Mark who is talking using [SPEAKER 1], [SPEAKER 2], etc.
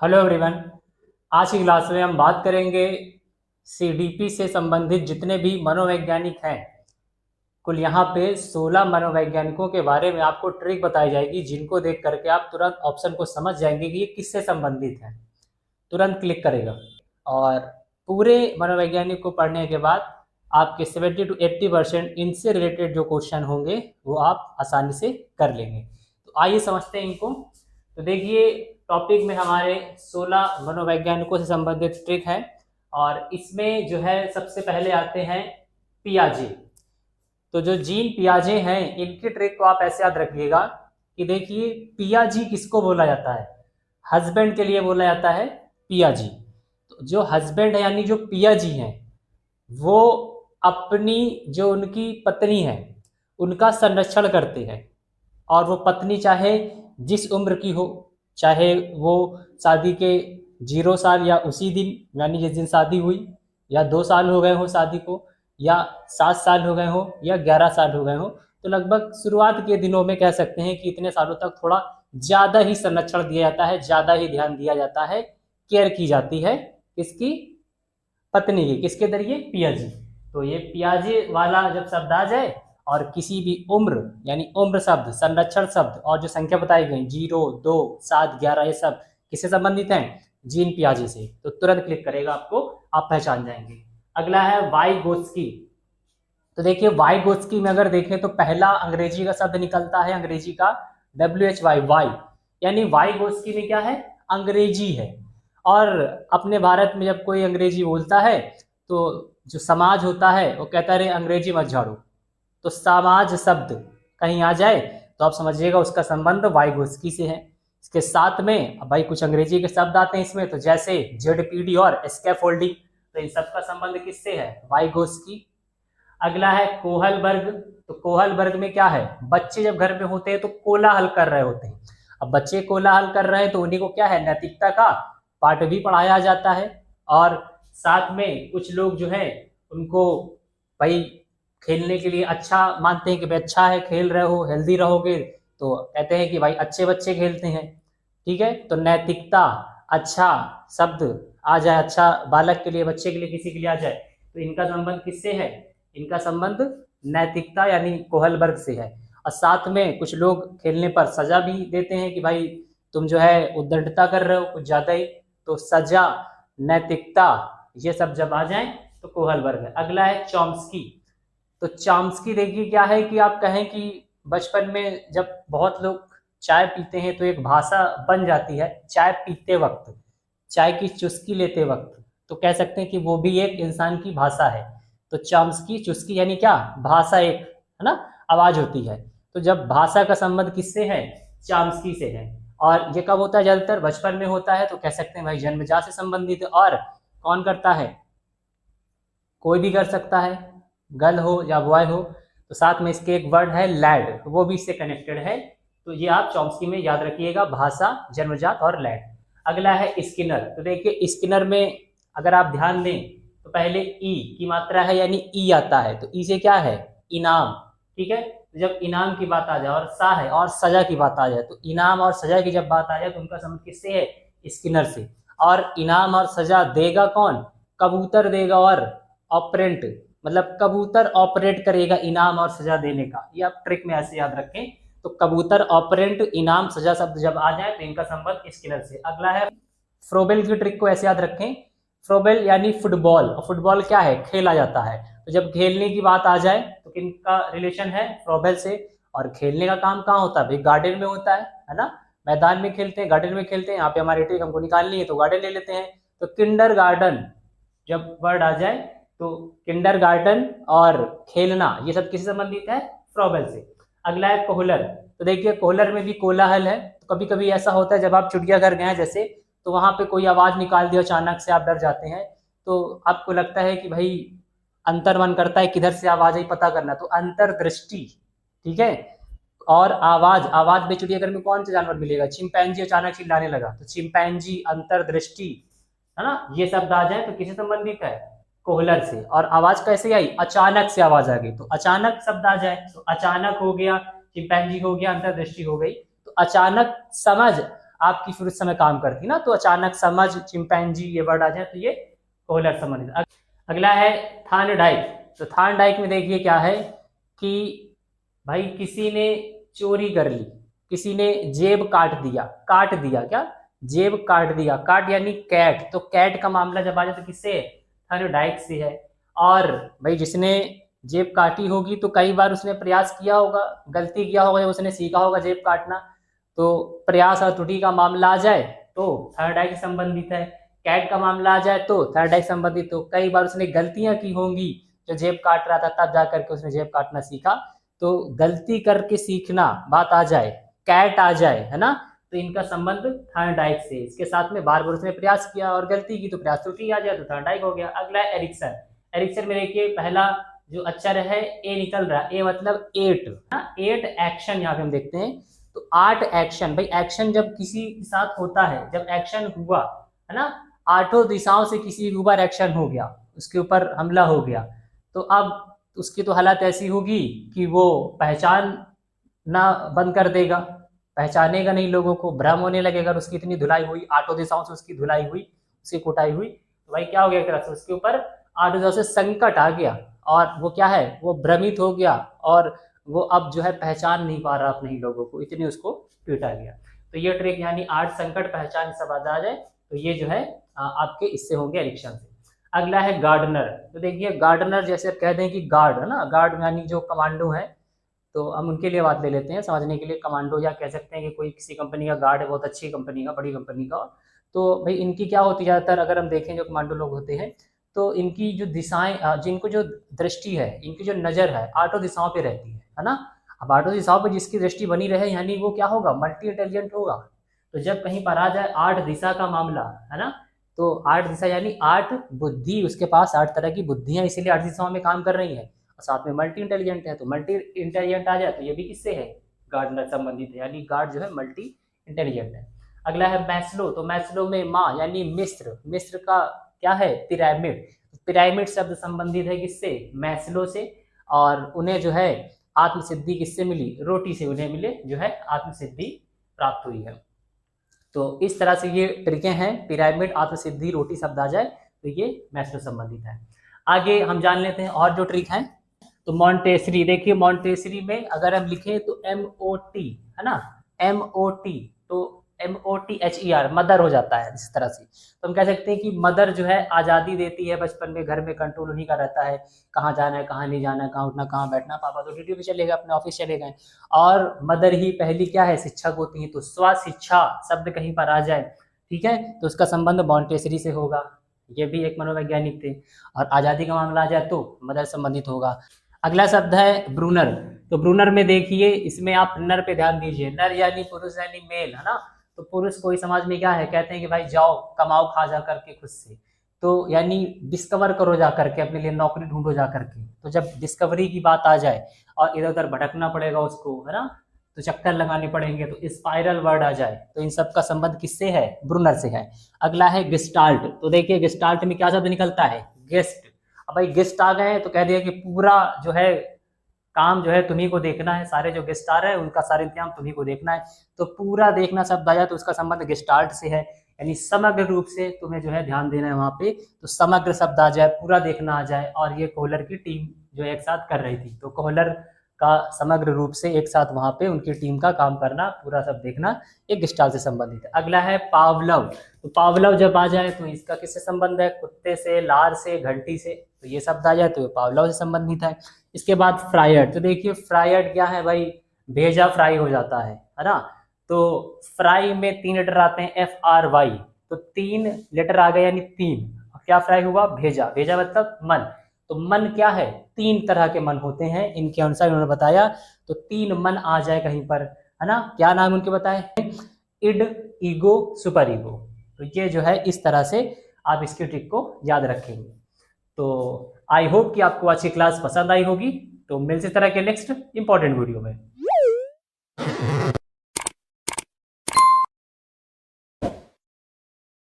[SPEAKER 1] Hello everyone. आज की class में हम बात करेंगे सीडीपी से संबंधित जितने भी मनोवैज्ञानिक हैं। कुल यहाँ पे 16 मनोवैज्ञानिकों के बारे में आपको ट्रिक बताई जाएगी, जिनको देख करके आप तुरंत ऑप्शन को समझ जाएंगे कि ये किससे संबंधित है। तुरंत क्लिक करेगा और पूरे मनोवैज्ञानिक को पढ़ने के बाद आपके 70 to 80% इनसे रिलेटेड जो क्वेश्चन होंगे वो आप आसानी से कर लेंगे। तो आइए समझते हैं इनको। तो देखिए, टॉपिक में हमारे 16 मनोवैज्ञानिकों से संबंधित ट्रिक है और इसमें जो है सबसे पहले आते हैं पियाजे। तो जो जीन पियाजे हैं इनकी ट्रिक को आप ऐसे याद रखिएगा कि देखिए, पियाजी किसको बोला जाता है? हस्बैंड के लिए बोला जाता है पियाजी। तो जो हस्बैंड है यानी जो पियाजी हैं वो अपनी जो उनकी पत्नी है उनका संरक्षण करते हैं। और वो पत्नी चाहे जिस उम्र की हो, चाहे वो शादी के 0 साल या उसी दिन यानी जिस दिन शादी हुई, या 2 साल हो गए हो शादी को, या 7 साल हो गए हो, या 11 साल हो गए हो, तो लगभग शुरुआत के दिनों में कह सकते हैं कि इतने सालों तक थोड़ा ज़्यादा ही संरक्षण दिया जाता है, ज़्यादा ही ध्यान दिया जाता है, केयर की जाती है। किसकी? पत्नी की। किसके जरिए? पियाजी। तो ये पियाजी वाला जब शब्द आ जाए और किसी भी उम्र यानी उम्र शब्द, संरक्षण शब्द और जो संख्या बताई गई 0, 2, 7, 11 ये सब किससे संबंधित हैं? जीन पियाजे से। तो तुरंत क्लिक करेगा आपको, आप पहचान जाएंगे। अगला है वाइगोत्स्की। तो देखिए, वाइगोत्स्की में अगर देखें तो पहला अंग्रेजी का शब्द निकलता है, अंग्रेजी का WHY, वाई, यानी वाइगोत्स्की में क्या है? अंग्रेजी है। और अपने भारत में जब कोई अंग्रेजी बोलता है तो जो समाज होता है वो कहता है अरे अंग्रेजी मत झाड़ो। तो समाज शब्द कहीं आ जाए तो आप समझिएगा उसका संबंध वाइगोत्स्की से है। इसके साथ में अब भाई कुछ अंग्रेजी के शब्द आते हैं इसमें, तो जैसे जेडपीडी और स्कैफोल्डिंग, तो इन सब का संबंध किससे है? वाइगोत्स्की। अगला है कोहलबर्ग। तो कोहलबर्ग में क्या है? बच्चे जब घर में होते हैं तो कोलाहल कर रहे होते हैं। अब बच्चे कोलाहल कर रहे हैं तो उन्हीं को क्या है? नैतिकता का पाठ भी पढ़ाया जाता है। और साथ में कुछ लोग जो है उनको भाई खेलने के लिए अच्छा मानते हैं कि भाई अच्छा है, खेल रहे हो, हेल्दी रहोगे, तो कहते हैं कि भाई अच्छे बच्चे खेलते हैं। ठीक है, तो नैतिकता, अच्छा शब्द आ जाए, अच्छा बालक के लिए, बच्चे के लिए, किसी के लिए आ जाए, तो इनका संबंध किससे है? इनका संबंध नैतिकता यानी कोहलबर्ग से है। और साथ में कुछ लोग खेलने पर सजा भी देते हैं कि भाई तुम जो है उद्दंडता कर रहे हो कुछ ज्यादा ही, तो सजा, नैतिकता, ये सब जब आ जाए तो कोहलबर्ग है। अगला है चॉम्स्की। तो चॉम्स्की देखिए क्या है कि आप कहें कि बचपन में जब बहुत लोग चाय पीते हैं तो एक भाषा बन जाती है चाय पीते वक्त, चाय की चुस्की लेते वक्त, तो कह सकते हैं कि वो भी एक इंसान की भाषा है। तो चॉम्स्की, चुस्की यानी क्या? भाषा, एक है ना, आवाज होती है। तो जब भाषा का संबंध किससे है? चॉम्स्की से है। और ये कब होता है? ज्यादातर बचपन में होता है, तो कह सकते हैं भाई जन्मजात से संबंधित है। और कौन करता है? कोई भी कर सकता है, गर्ल हो या बॉय हो। तो साथ में इसके एक वर्ड है लैड, तो वो भी इससे कनेक्टेड है। तो ये आप चॉम्स्की में याद रखिएगा, भाषा, जन्मजात और लैड। अगला है स्किनर। तो देखिए स्किनर में अगर आप ध्यान दें तो पहले ई की मात्रा है यानी ई आता है, तो ई से क्या है? इनाम। ठीक है, तो जब इनाम की बात आ जाए और सा है और सजा की बात आ जाए, तो इनाम और सजा की जब बात आ जाए तो उनका संबंध किससे है? स्किनर से। और इनाम और सजा देगा कौन? कबूतर देगा। और ऑपरेंट मतलब कबूतर ऑपरेट करेगा इनाम और सजा देने का, ये आप ट्रिक में ऐसे याद रखें। तो कबूतर, ऑपरेंट, इनाम, सजा शब्द जब आ जाए तो इनका संबंध स्किनर से। अगला है फ्रोबेल की ट्रिक को ऐसे याद रखें। फ्रोबेल यानी फुटबॉल, और फुटबॉल क्या है? खेला जाता है। तो जब खेलने की बात आ जाए तो किनका रिलेशन है? फ्रोबेल से। और खेलने का काम कहाँ होता है भाई? गार्डन में होता है ना, मैदान में खेलते हैं, गार्डन में खेलते हैं। यहाँ पे हमारी ट्रिक हमको निकालनी है तो गार्डन ले लेते हैं। तो किंडर गार्डन जब वर्ड आ जाए तो किंडर गार्डन और खेलना ये सब किससे संबंधित है? फ्रोबेल से। अगला है कोहलर। तो देखिए कोहलर में भी कोलाहल है। तो कभी कभी ऐसा होता है जब आप चिड़ियाघर गए जैसे, तो वहां पे कोई आवाज निकाल दी अचानक से, आप डर जाते हैं, तो आपको लगता है कि भाई अंतर मन करता है किधर से आवाज आई पता करना, तो अंतर्दृष्टि। ठीक है। और आवाज, आवाज में चिड़ियाघर में कौन सा जानवर मिलेगा? चिंपैंजी अचानक चिल्लाने लगा तो चिंपैंजी, अंतर्दृष्टि, है ना, ये शब्द आ जाए तो किससे संबंधित है? कोहलर से। और आवाज कैसे आई? अचानक से आवाज आ गई, तो अचानक शब्द आ जाए तो अचानक हो गया, चिंपैंजी हो गया, अंतर्दृष्टि हो गई। तो अचानक समझ आपकी फिर उस समय काम करती ना, तो अचानक समझ, चिंपैंजी ये वर्ड आ जाए तो ये कोहलर संबंधित। अगला है थार्नडाइक। तो थार्नडाइक में देखिए क्या है कि भाई किसी ने चोरी कर ली, किसी ने जेब काट दिया क्या, जेब काट दिया, काट यानी कैट, तो कैट का मामला जब आ जाए तो किससे, थार्नडाइक से है। और भाई जिसने जेब काटी होगी तो कई बार उसने प्रयास किया होगा, गलती किया होगा, जब उसने सीखा होगा जेब काटना, तो प्रयास और त्रुटि का मामला आ जाए तो थार्नडाइक से संबंधित है। कैट का मामला आ जाए तो थार्नडाइक संबंधित। तो कई बार उसने गलतियां की होंगी, जो जेब काट रहा था तब जा करके उसने जेब काटना सीखा, तो गलती करके सीखना बात आ जाए, कैट आ जाए, है ना, तो इनका संबंध थार्नडाइक से। इसके साथ में बार बार उसने प्रयास किया और गलती की तो प्रयास त्रुटि आ जाए तो थार्नडाइक हो गया। अगला है एरिक्सन। एरिक्सन में देखिए पहला जो अक्षर है ए निकल रहा है, ए मतलब एट, एट एक्शन यहाँ पे हम देखते हैं, तो 8 एक्शन। भाई एक्शन जब किसी के साथ होता है, जब एक्शन हुआ है ना, आठों दिशाओं से किसी के ऊपर एक्शन हो गया, उसके ऊपर हमला हो गया, तो अब उसकी तो हालत ऐसी होगी कि वो पहचान ना बंद कर देगा, पहचानेगा नहीं, लोगों को भ्रम होने लगेगा, उसकी इतनी धुलाई हुई, आठों दिशाओं से उसकी धुलाई हुई, उसकी कुटाई हुई, तो भाई क्या हो गया, एक तरह से उसके ऊपर आठों दिशाओं से संकट आ गया, और वो क्या है, वो भ्रमित हो गया, और वो अब जो है पहचान नहीं पा रहा अपने ही लोगों को, इतनी उसको पीटा गया। तो ये ट्रिक यानी 8 संकट पहचान सब आ जाए, तो ये जो है आपके इससे होंगे एडिक्शन से। अगला है गार्डनर। तो देखिए गार्डनर जैसे कह दें कि गार्ड है ना, गार्ड यानी जो कमांडो है, तो हम उनके लिए बात ले लेते हैं समझने के लिए। कमांडो या कह सकते हैं कि कोई किसी कंपनी का गार्ड है, बहुत अच्छी कंपनी का, बड़ी कंपनी का, तो भाई इनकी क्या होती है ज़्यादातर, अगर हम देखें जो कमांडो लोग होते हैं, तो इनकी जो दिशाएं, जिनको जो दृष्टि है, इनकी जो नज़र है आठों दिशाओं पे रहती है ना। अब आठों दिशाओं पे जिसकी दृष्टि बनी रहे यानी वो क्या होगा, मल्टी इंटेलिजेंट होगा। तो जब कहीं पर आ जाए 8 दिशा का मामला, है ना, तो 8 दिशा यानी 8 बुद्धि, उसके पास 8 तरह की बुद्धियां इसीलिए 8 दिशाओं में काम कर रही हैं, और साथ में मल्टी इंटेलिजेंट है, तो मल्टी इंटेलिजेंट आ जाए तो ये भी किससे है, गार्डनर संबंधित है, यानी गार्ड जो है मल्टी इंटेलिजेंट है। अगला है मैस्लो। तो मैस्लो में माँ यानी मिस्र, मिस्र का क्या है, पिरामिड, पिरामिड शब्द संबंधित है किससे, मैस्लो से, और उन्हें जो है आत्मसिद्धि किससे मिली, रोटी से उन्हें मिले जो है आत्मसिद्धि प्राप्त हुई है। तो इस तरह से ये ट्रिकें हैं, पिरामिड, आत्मसिद्धि, रोटी शब्द आ जाए तो ये मैस्लो संबंधित है। आगे हम जान लेते हैं और जो ट्रिक हैं। तो मॉन्टेसरी, देखिए मॉन्टेसरी में अगर हम लिखें तो MOT, है ना, MOT, तो MOTHER मदर हो जाता है इस तरह से। तो हम कह सकते हैं कि मदर जो है आज़ादी देती है, बचपन में घर में कंट्रोल उन्हीं का रहता है, कहाँ जाना है, कहाँ नहीं जाना है, कहाँ उठना, कहाँ बैठना, पापा तो ड्यूटी पे चले गए, अपने ऑफिस चले गए, और मदर ही पहली क्या है, शिक्षक होती है। तो स्व शिक्षा शब्द कहीं पर आ जाए, ठीक है, तो उसका संबंध मॉन्टेसरी से होगा, ये भी एक मनोवैज्ञानिक थे। और आज़ादी का मामला आ जाए तो मदर संबंधित होगा। अगला शब्द है ब्रूनर। तो ब्रूनर में देखिए इसमें आप नर पे ध्यान दीजिए, नर यानी पुरुष यानी मेल, है ना, तो पुरुष कोई समाज में क्या है, कहते हैं कि भाई जाओ कमाओ खा जा करके खुद से, तो यानी डिस्कवर करो जा करके, अपने लिए नौकरी ढूंढो जा करके। तो जब डिस्कवरी की बात आ जाए और इधर उधर भटकना पड़ेगा उसको, है ना, तो चक्कर लगाने पड़ेंगे, तो स्पाइरल वर्ड आ जाए, तो इन सब का संबंध किससे है, ब्रूनर से है। अगला है गेस्टाल्ट। तो देखिए गेस्टाल्ट में क्या शब्द निकलता है, गेस्ट। अब भाई गेस्ट आ गए तो कह दिया कि पूरा जो है काम जो है तुम्ही को देखना है, सारे जो गेस्ट आ रहे हैं उनका सारा इंतजाम तुम्ही को देखना है। तो पूरा देखना शब्द आ जाए तो उसका संबंध गेस्टाल्ट से है, यानी समग्र रूप से तुम्हें जो है ध्यान देना है वहां पे, तो समग्र शब्द आ जाए, पूरा देखना आ जाए। और ये कोहलर की टीम जो एक साथ कर रही थी, तो कोहलर का समग्र रूप से एक साथ वहां पे उनकी टीम का काम करना, पूरा सब देखना, एक गेस्टाल्ट से संबंधित है। अगला है पावलव। तो पावलव जब आ जाए तो इसका किससे संबंध है, कुत्ते से, लार से, घंटी से, तो ये शब्द आ जाए तो पावलव से संबंधित है। इसके बाद फ्रायड। तो देखिए फ्रायड क्या है भाई, भेजा फ्राई हो जाता है ना, तो फ्राई में 3 लेटर आते हैं, FRY, तो 3 लेटर आ गए यानी 3, क्या फ्राई हुआ, भेजा, भेजा मतलब मन। तो मन क्या है, 3 तरह के मन होते हैं इनके अनुसार इन्होंने बताया, तो 3 मन आ जाए कहीं पर, है ना, क्या नाम उनके बताए, इड, ईगो, सुपर ईगो। तो ये जो है इस तरह से आप इसकी ट्रिक को याद रखेंगे। तो आई होप कि आपको आज की क्लास पसंद आई होगी। तो मिलते इस तरह के नेक्स्ट इंपॉर्टेंट वीडियो में।